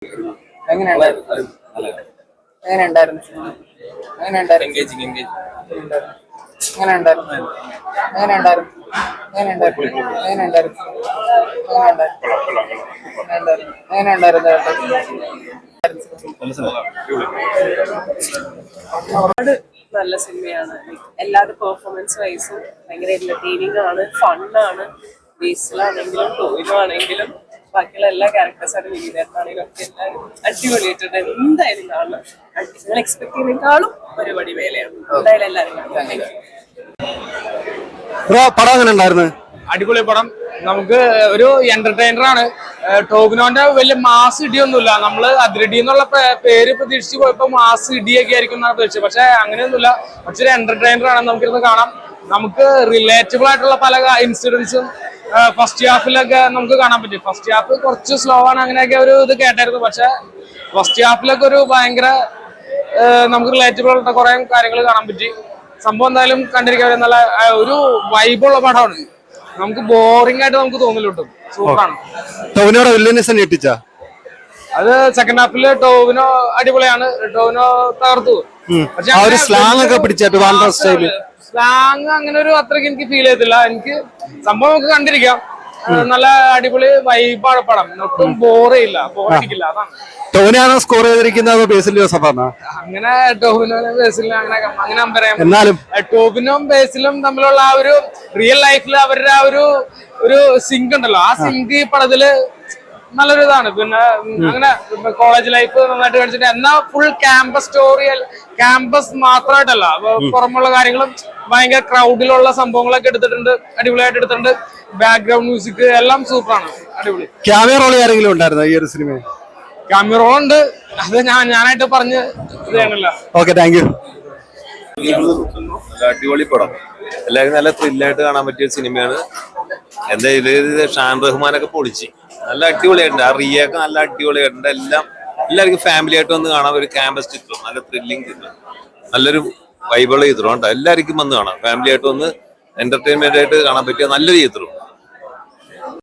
നല്ല സിനിമയാണ്. എല്ലാവരുടെ പെർഫോമൻസ് വൈസും ഭയങ്കര എന്റർടൈനിങ് ആണ്, ഫണ്ണാണ്. ബേസിലാണെങ്കിലും ടോയിലാണെങ്കിലും ബാക്കിയുള്ള എല്ലാ ക്യാരക്ടേഴ്സാണ് വിനീതാണെങ്കിലും ഒക്കെ എല്ലാവരും അടിപൊളിയായിട്ടുണ്ട്. എന്തായാലും കാണണം. നിങ്ങൾ എക്സ്പെക്ട് ചെയ്യുന്നതിനേക്കാളും ഒരുപടി വേലയാണ്. എന്തായാലും എല്ലാവരും കാണണം. പടം എങ്ങനെ ഉണ്ടായിരുന്നു? അടിപൊളി പടം. നമുക്ക് ഒരു എന്റർടൈനർ ആണ്. ടോവിനോന്റെ വലിയ മാസ് ഇടിയൊന്നുമില്ല. നമ്മള് അതിരടി എന്നുള്ള പേര് പ്രതീക്ഷിച്ച് പോയപ്പോ മാസ് ഇടിയൊക്കെ ആയിരിക്കും എന്നാണ് പ്രതീക്ഷിച്ചത്. പക്ഷെ അങ്ങനെയൊന്നുമില്ല. പക്ഷെ ഒരു എന്റർടൈനർ ആണ്. നമുക്കിരുന്ന് കാണാം. നമുക്ക് റിലേറ്റബിൾ ആയിട്ടുള്ള പല ഇൻസിഡൻസും ഫസ്റ്റ് ഹാഫിലൊക്കെ നമുക്ക് കാണാൻ പറ്റും. ഫസ്റ്റ് ഹാഫ് കുറച്ച് സ്ലോ ആണ്, അങ്ങനെയൊക്കെ ഒരു ഇത് കേട്ടായിരുന്നു. പക്ഷെ ഫസ്റ്റ് ഹാഫിലൊക്കെ ഒരു ഭയങ്കര നമുക്ക് റിലേറ്റബിൾ ആയിട്ടുള്ള കുറെ കാര്യങ്ങൾ കാണാൻ പറ്റി. സംഭവം എന്തായാലും കണ്ടിരിക്കാൻ നല്ല ഒരു വൈബുള്ള പടമാണ്. നമുക്ക് ബോറിംഗ് ആയിട്ട് നമുക്ക് തോന്നില്ല കിട്ടും. സൂപ്പറാണ്. ടോവിനോയുടെ വില്ലനസ് ഞെട്ടിച്ചാ? അത് സെക്കൻഡ് ഹാഫില് ടോവിനോ അടിപൊളിയാണ്. ടോവിനോ തകർത്തു. സ്ലാങ് അങ്ങനെ ഒരു അത്രയ്ക്ക് എനിക്ക് ഫീൽ ചെയ്തില്ല. എനിക്ക് സംഭവം നമുക്ക് കണ്ടിരിക്കാം. നല്ല അടിപൊളി വൈബാണ് പടം. ഒട്ടും ബോറില്ല, ബോറടിക്കില്ല. അതാണ്. ടോവിനോ സ്കോർ ചെയ്തിരിക്കുന്നത് ബേസിൽ ജോസഫാണ്. അങ്ങനെ ടോവിനോനും ബേസിലും അങ്ങനെ പറയാം. എന്നാലും ടോവിനോയും ബേസിലും തമ്മിലുള്ള ആ ഒരു റിയൽ ലൈഫിൽ അവരുടെ ആ ഒരു സിങ്ക് ഉണ്ടല്ലോ, ആ സിങ്ക് ഈ പടത്തില് നല്ലൊരു ഇതാണ്. പിന്നെ അങ്ങനെ കോളേജ് ലൈഫ് നന്നായിട്ട് കാണിച്ചിട്ട്, എന്നാ ഫുൾ ക്യാമ്പസ് സ്റ്റോറി, ക്യാമ്പസ് മാത്രമായിട്ടല്ല, പുറമുള്ള കാര്യങ്ങളും ഭയങ്കര ക്രൗഡിലുള്ള സംഭവങ്ങളൊക്കെ എടുത്തിട്ടുണ്ട്. അടിപൊളിയായിട്ട് എടുത്തിട്ടുണ്ട്. ബാക്ക്ഗ്രൗണ്ട് മ്യൂസിക് എല്ലാം സൂപ്പറാണ്. അടിപൊളി. ക്യാമിയ റോൾ ആരെങ്കിലും ഉണ്ടായിരുന്നു ഈ ഒരു സിനിമയിൽ? ക്യാമിയ റോൾ ഉണ്ട്. അത് ഞാനായിട്ട് പറഞ്ഞ് ഇത് ചെയ്യണില്ല. Okay, thank you. അടിപൊളി പടം. എല്ലാവരും നല്ല ത്രില്ലായിട്ട് കാണാൻ പറ്റിയ സിനിമയാണ്. എന്താ ഇത് ഷാൻ റഹ്മാനൊക്കെ പൊളിച്ച് നല്ല അടിപൊളിയായിട്ടുണ്ട്. ആ റിയൊക്കെ നല്ല അടിപൊളിയായിട്ടുണ്ട്. എല്ലാവർക്കും ഫാമിലി ആയിട്ട് വന്ന് കാണാൻ ഒരു ക്യാമ്പസ് ചിത്രം, നല്ല ത്രില്ലിങ് ചിത്രം, നല്ലൊരു വൈബുള്ള ചിത്രം കേട്ടോ. എല്ലാവർക്കും വന്ന് കാണാം. ഫാമിലി ആയിട്ട് വന്ന് എന്റർടൈൻമെന്റ് ആയിട്ട് കാണാൻ പറ്റിയ നല്ലൊരു ചിത്രം.